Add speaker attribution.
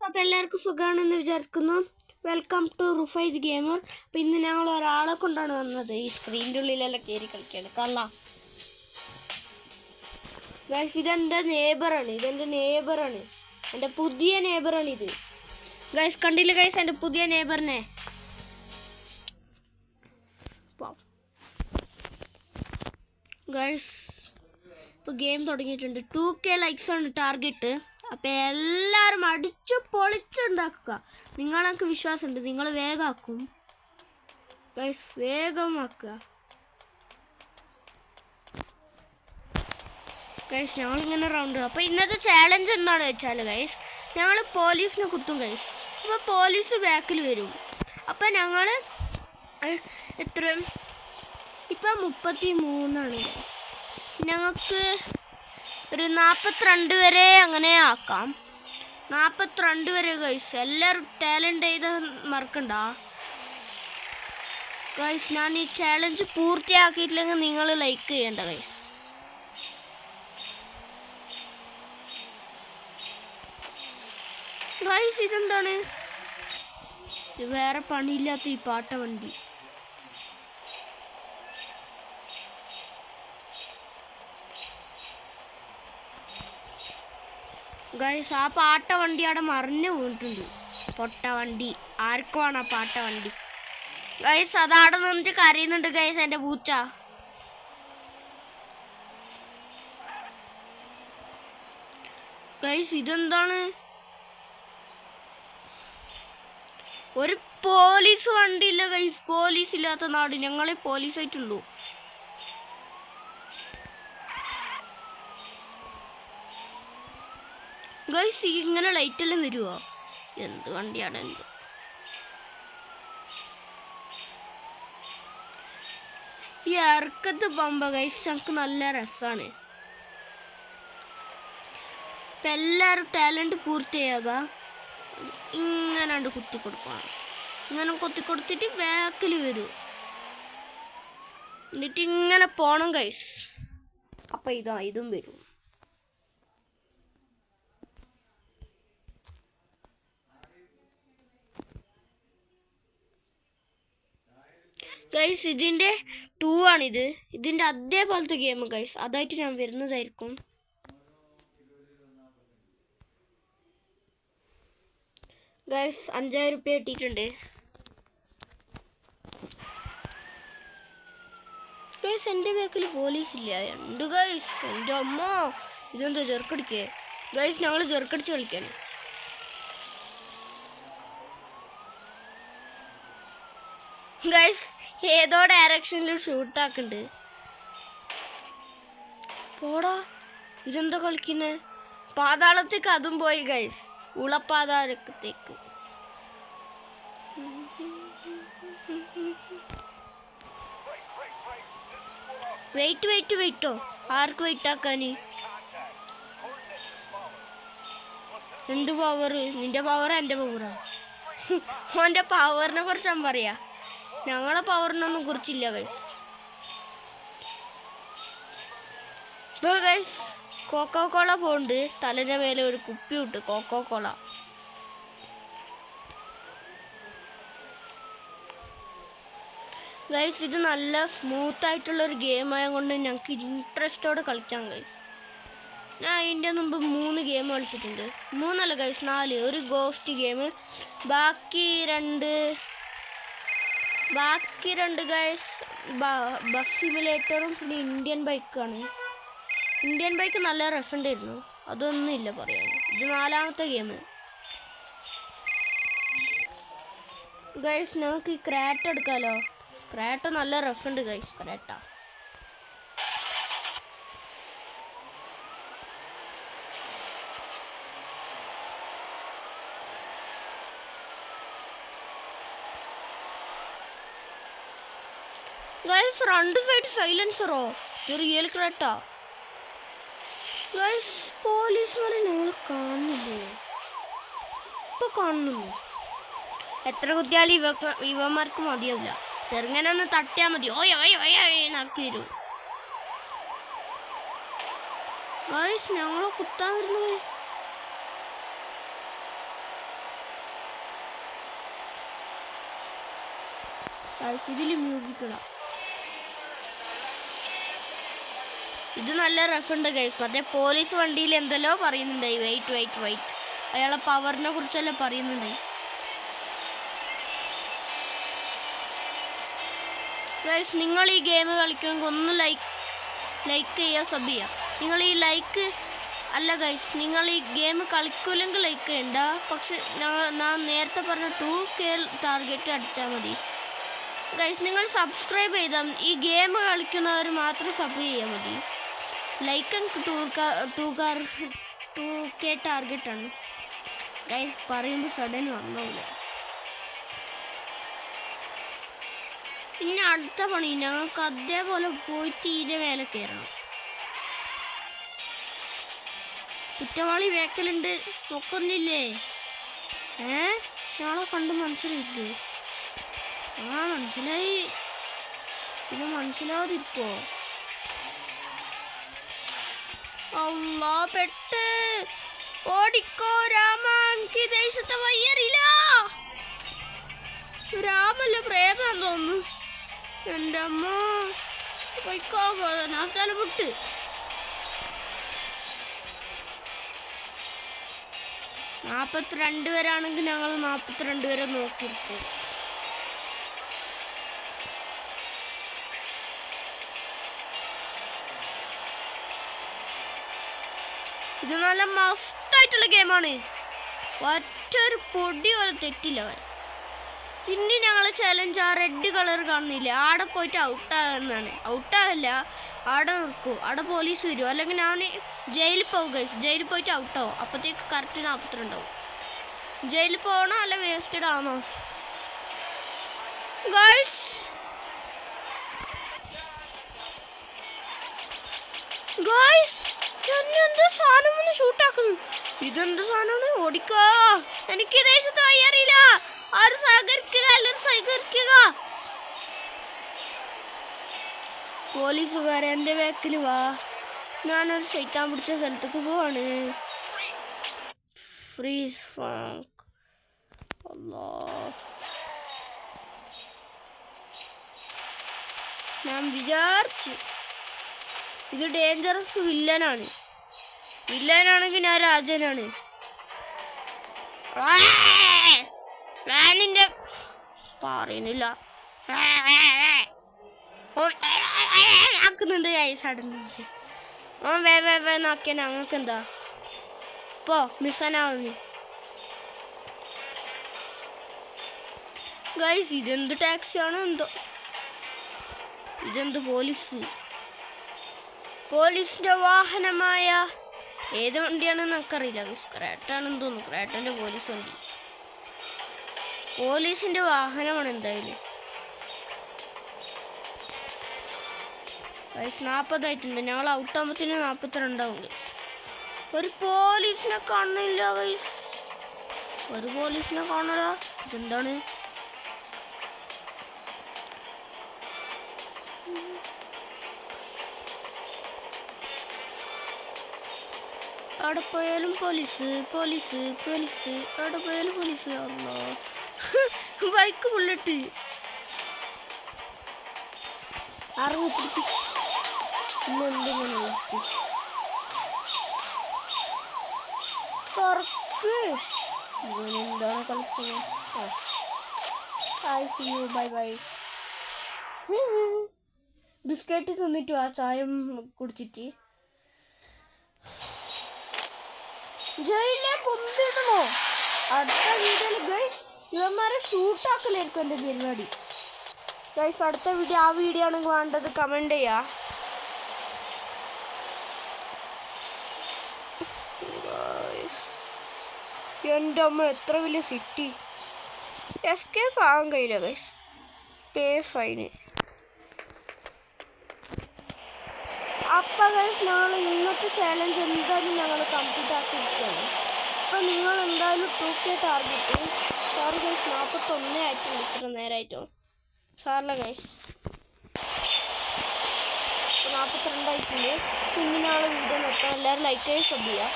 Speaker 1: അപ്പോൾ എല്ലാവർക്കും സുഖമാണെന്ന് വിചാരിക്കുന്നു. Welcome to Rufais gamer. അപ്പോൾ ഇന്ന് ഞങ്ങൾ ഒരാളെ കൊണ്ടാണ് വന്നത്. ഈ സ്ക്രീനിൻ്റെ ഉള്ളിലെല്ലാം കയറി കളിക്കുകയാണ്. കള്ളാം ഗൈസ്, ഇതെൻ്റെ നെയ്ബറാണ്. എൻ്റെ പുതിയ നെയ്ബറാണിത്. ഗൈസ് കണ്ടില്ല ഗൈസ്, എൻ്റെ പുതിയ നെയ്ബറിനെ. ഗൈസ് ഇപ്പോൾ ഗെയിം തുടങ്ങിയിട്ടുണ്ട്. 2K ലൈക്സ് ആണ് ടാർഗറ്റ്. അപ്പോൾ എല്ലാവരും അടിച്ചു പൊളിച്ചുണ്ടാക്കുക. നിങ്ങൾക്ക് വിശ്വാസമുണ്ട്, നിങ്ങൾ വേഗമാക്കും ഗൈസ്, വേഗമാക്കുക ഗൈസ്. ഞങ്ങളിങ്ങനെ റൗണ്ട്. അപ്പോൾ ഇന്നത്തെ ചാലഞ്ച് എന്താണെന്ന് വെച്ചാൽ ഗൈസ്, ഞങ്ങൾ പോലീസിനെ കുത്തും ഗൈസ്. അപ്പോൾ പോലീസ് ബാക്കിൽ വരും. അപ്പോൾ ഞങ്ങൾ എത്ര ഇപ്പം 33 ഞങ്ങൾക്ക് ഒരു 42 വരെ അങ്ങനെ ആക്കാം. 42 വരെ ഗൈസ്. എല്ലാവരും ടാലൻ്റ് ചെയ്ത് മറക്കണ്ട ഗൈസ്. ഞാൻ ഈ ചാലഞ്ച് പൂർത്തിയാക്കിയിട്ടില്ലെങ്കിൽ നിങ്ങൾ ലൈക്ക് ചെയ്യണ്ട ഗൈസ്. ഗൈസ് ഇതെന്താണ്? ഇത് വേറെ പണിയില്ലാത്ത ഈ പാട്ട വണ്ടി. ഗൈസ് ആ പാട്ട വണ്ടി അവിടെ മറിഞ്ഞു വീണിട്ടുണ്ട്. പൊട്ട വണ്ടി. ആർക്കുമാണ് ആ പാട്ട വണ്ടി? ഗൈസ് അതവിടെ നിന്നിട്ട് കരയുന്നുണ്ട് ഗൈസ്, എൻ്റെ പൂച്ച. ഗൈസ് ഇതെന്താണ്? ഒരു പോലീസ് വണ്ടിയില്ല ഗൈസ്. പോലീസ് ഇല്ലാത്ത നാട്. ഞങ്ങളെ പോലീസായിട്ടുള്ളൂ. ഗൈസ് ഇങ്ങനെ ലൈറ്റെല്ലാം വരുമോ? എന്ത് വണ്ടിയാണ് എന്ത്? ഈ ഇറക്കത്ത് പോകുമ്പോൾ ഗൈസ് ഞങ്ങൾക്ക് നല്ല രസമാണ്. ഇപ്പം എല്ലാവരും ടാലൻറ്റ് പൂർത്തിയാകുക. ഇങ്ങനെ കുത്തി കൊടുക്കണം. ഇങ്ങനെ കുത്തി കൊടുത്തിട്ട് ബാക്കിൽ വരും. എന്നിട്ട് ഇങ്ങനെ പോകണം ഗൈസ്. അപ്പം ഇതും വരും. ഗൈസ് ഇതിൻ്റെ 2 ആണിത്. ഇതിൻ്റെ അതേപോലത്തെ ഗെയിം ഗൈസ്. അതായിട്ട് ഞാൻ വരുന്നതായിരിക്കും. ഗൈസ് 5000 റുപ്യ കിട്ടിയിട്ടുണ്ട്. ഗൈസ് എൻ്റെ ബാക്കിൽ പോലീസില്ല. ഉണ്ട് ഗൈസ്. എൻ്റെ അമ്മ, ഇതെന്താ ചെറുക്കടിക്കേ? ഗൈസ് ഞങ്ങൾ ചെറുക്കടിച്ച് കളിക്കാണ്. ഗൈസ് ഏതോ ഡയറക്ഷനിൽ ഷൂട്ടാക്കുന്നുണ്ട്. പോടാ, ഇതെന്താ കളിക്കുന്നത്? പാതാളത്തേക്ക് അതും പോയി ഗൈസ്. ഉളപ്പാതാളത്തേക്ക്. വെയിറ്റോ. ആർക്ക് വെയിറ്റ് ആക്കാന്? എന്ത് പവർ? നിന്റെ പവറാ എൻ്റെ പവറാ? ഓൻ്റെ പവറിനെ കുറിച്ച് ഞാൻ പറയാ. ഞങ്ങളെ പവറിനൊന്നും കുറിച്ചില്ല ഗൈസ്. ഇപ്പോൾ ഗൈസ് കോക്കോകോള പോണ്ട്. തലൻ്റെ മേലെ ഒരു കുപ്പി ഇട്ട് കോക്കോകോള. ഗൈസ് ഇത് നല്ല സ്മൂത്തായിട്ടുള്ളൊരു ഗെയിം ആയതുകൊണ്ട് ഞങ്ങൾക്ക് ഇൻട്രസ്റ്റോടെ കളിക്കാം ഗൈസ്. ഞാൻ അതിൻ്റെ മുമ്പ് 3 ഗെയിം കളിച്ചിട്ടുണ്ട്. 3 അല്ല ഗൈസ്, 4. ഒരു ഗോസ്റ്റ് ഗെയിം, ബാക്കി രണ്ട് ഗൈസ് ബസ് സിമുലേറ്ററും പിന്നെ ഇന്ത്യൻ ബൈക്കാണ്. ഇന്ത്യൻ ബൈക്ക് നല്ല രസമുണ്ടായിരുന്നു. അതൊന്നും ഇല്ല പറയാൻ. ഇത് 4ാമത്തെ ഗെയിം ഗൈസ്. ഞങ്ങൾക്ക് ഈ ക്രാറ്റ എടുക്കാമല്ലോ. ക്രാറ്റ നല്ല രസമുണ്ട് ഗൈസ്. ക്രാറ്റ ഗൈസ് 2 സൈഡ് സൈലൻസറോ? Real Creta guys. പോലീസുമാരെ ഞങ്ങൾ കാണുന്നില്ലേ? ഇപ്പോൾ കാണുന്നില്ലേ? എത്ര കുത്തിയാലും ഇവന്മാർക്ക് മതിയാവില്ല. ചെറുങ്ങനെ ഒന്ന് തട്ടിയാൽ മതി. നാക്കി വരും. ഗൈസ് ഞങ്ങളെ കുത്താൻ വരുന്നു ഗൈസ്. ഇതിൽ മ്യൂസിക് ഇടാം. ഇത് നല്ല രസമുണ്ട് ഗൈസ്. മറ്റേ പോലീസ് വണ്ടിയിൽ എന്തെല്ലോ പറയുന്നുണ്ടായി. വെയിറ്റ് അയാളെ പവറിനെ കുറിച്ചെല്ലാം പറയുന്നുണ്ടായി ഗൈസ്. നിങ്ങൾ ഈ ഗെയിം കളിക്കുമെങ്കിൽ ഒന്ന് ലൈക്ക് ചെയ്യുക, സബ് ചെയ്യുക. നിങ്ങൾ ഈ ലൈക്ക് അല്ല ഗൈസ്, നിങ്ങൾ ഈ ഗെയിം കളിക്കൂലെങ്കിൽ ലൈക്ക് ചെയ്യണ്ട. പക്ഷെ ഞാൻ നേരത്തെ പറഞ്ഞ 2K ടാർഗറ്റ് അടിച്ചാൽ മതി ഗൈസ്. നിങ്ങൾ സബ്സ്ക്രൈബ് ചെയ്താൽ ഈ ഗെയിം കളിക്കുന്നവർ മാത്രം സബ് ചെയ്യാൽ മതി. ലൈക്ക് 2K ടാർഗറ്റാണ് ഗൈസ്. പറയുമ്പോൾ സഡൻ വന്നില്ല. ഇനി അടുത്ത പണി ഞങ്ങൾക്ക് അതേപോലെ പോയിട്ട് ഇതിൻ്റെ മേലെ കയറണം. കുറ്റവാളി വേക്കലുണ്ട്, നോക്കുന്നില്ലേ? ഞങ്ങളെ കണ്ട് മനസ്സിലായില്ലേ? മനസ്സിലായി. പിന്നെ മനസ്സിലാതിരിക്കോ? അല്ലാ, പെട്ട് ഓടിക്കോ രാമ, എനിക്ക് ദേശത്തെ വയ്യറില്ല. രാമല്ല പ്രേതം തോന്നുന്നു. എൻ്റെ അമ്മ പൊയ്ക്കോ, ആ സ്ഥലം വിട്ട്. 42 പേരാണെങ്കിൽ ഞങ്ങൾ 42 പേരെ നോക്കിയിരിക്കും. ഇത് നല്ല മസ്തായിട്ടുള്ള ഗെയിമാണ്. ഒറ്റൊരു പൊടി പോലെ തെറ്റില്ല. ഇനി ഞങ്ങൾ ചലഞ്ച് ആ റെഡ് കളർ കാണുന്നില്ല, ആടെ പോയിട്ട് ഔട്ടാകുന്നതാണ്. ഔട്ടാകല്ല, ആടെ നിൽക്കും. ആടെ പോലീസ് വരും, അല്ലെങ്കിൽ ഞാൻ ജയിലിൽ പോകും ഗൈസ്. ജയിലിൽ പോയിട്ട് ഔട്ടാവും. അപ്പോഴത്തേക്ക് കറക്റ്റ് 42 ഉണ്ടാവും. ജയിലിൽ പോകണോ അല്ല വേസ്റ്റഡ് ആണോ ഗൈസ്? എന്ത് സാധനം ഒന്ന് ഷൂട്ടാക്കുന്നു. ഇതെന്ത് സാധനമാണ്? ഓടിക്കോ, എനിക്ക് ദേശത്ത് അറിയില്ല. ആരും സഹകരിക്കുക, എല്ലാവരും സഹകരിക്കുക. പോലീസുകാരെ എൻ്റെ ബാക്കിൽ വാ. ഞാനൊരു ശൈത്താൻ പിടിച്ച സ്ഥലത്തേക്ക് പോവാണ്. Freeze Frank. ഞാൻ വിചാരിച്ചു ഇത് ഡേഞ്ചറസ് വില്ലനാണ്. വില്ലനാണെങ്കിൽ ഞാൻ രാജനാണ്. വാനിന്റെ പറയുന്നില്ല ആക്കുന്നുണ്ട് ഐസാടുന്നുണ്ട്. വേ നോക്കിയാ ഞങ്ങൾക്ക് എന്താ പോ മിസ്സനാവുന്നു ഗൈസ്. ഇതെന്ത് ടാക്സിയാണോ എന്തോ, ഇതെന്ത് പോലീസിന്റെ വാഹനമായ ഏത് വണ്ടിയാണെന്ന് നമുക്കറിയില്ല. ക്രേറ്റാണെന്ന് തോന്നുന്നു. ക്രേറ്റൻ്റെ പോലീസ് വണ്ടി, പോലീസിന്റെ വാഹനമാണ് എന്തായാലും. 40 ആയിട്ടുണ്ട്. ഞങ്ങൾ ഔട്ടാകുമ്പത്തിന് 42 ആവും. ഒരു പോലീസിനെ കാണില്ല ഗൈസ്, ഒരു പോലീസിനെ കാണല. ഇതെന്താണ്? അവിടെ പോയാലും പോലീസ്, അവിടെ പോയാലും പോലീസ്. അല്ലോ, ബൈക്ക് ബുള്ളറ്റ് അറിവ് പിടിച്ച് തുറക്ക്. എന്താണ് കളിച്ചത്? ബൈ. ബിസ്ക്കറ്റ് തിന്നിട്ടു ആ ചായം കുടിച്ചിട്ട് ജയിലിലേക്ക് കൊണ്ടിടണോ? അടുത്ത വീഡിയോയിൽ ഗൈസ് ഇവന്മാരെ ഷൂട്ടാക്കലായിരിക്കും എൻ്റെ പരിപാടി ഗൈസ്. അടുത്ത വീഡിയോ ആ വീഡിയോ ആണെങ്കിൽ വേണ്ടത് കമൻറ്റ് ചെയ്യാ. എൻ്റെ അമ്മ എത്ര വലിയ സിറ്റി. എസ്കേപ്പ് ആകാൻ കഴിയില്ല ഗൈസ്, പേ ഫൈന്. അപ്പം ഗൈസ് ഞങ്ങൾ ഇന്നത്തെ ചാലഞ്ച് എന്തായാലും ഞങ്ങൾ കംപ്ലീറ്റ് ആക്കിയിരിക്കുകയാണ്. അപ്പം നിങ്ങൾ എന്തായാലും 2K ടാർഗറ്റ്. സോറി ഗൈസ്, 41 ആയിട്ടുണ്ട്. ഇത്ര നേരമായിട്ടോ സാറില്ല ഗൈസ്. 42 ആയിട്ടുണ്ട്. പിന്നെ ഞങ്ങൾ വീഡിയോ നിർത്താം. എല്ലാവരും ലൈക്ക് ചെയ്ത് സബ് ചെയ്യുക.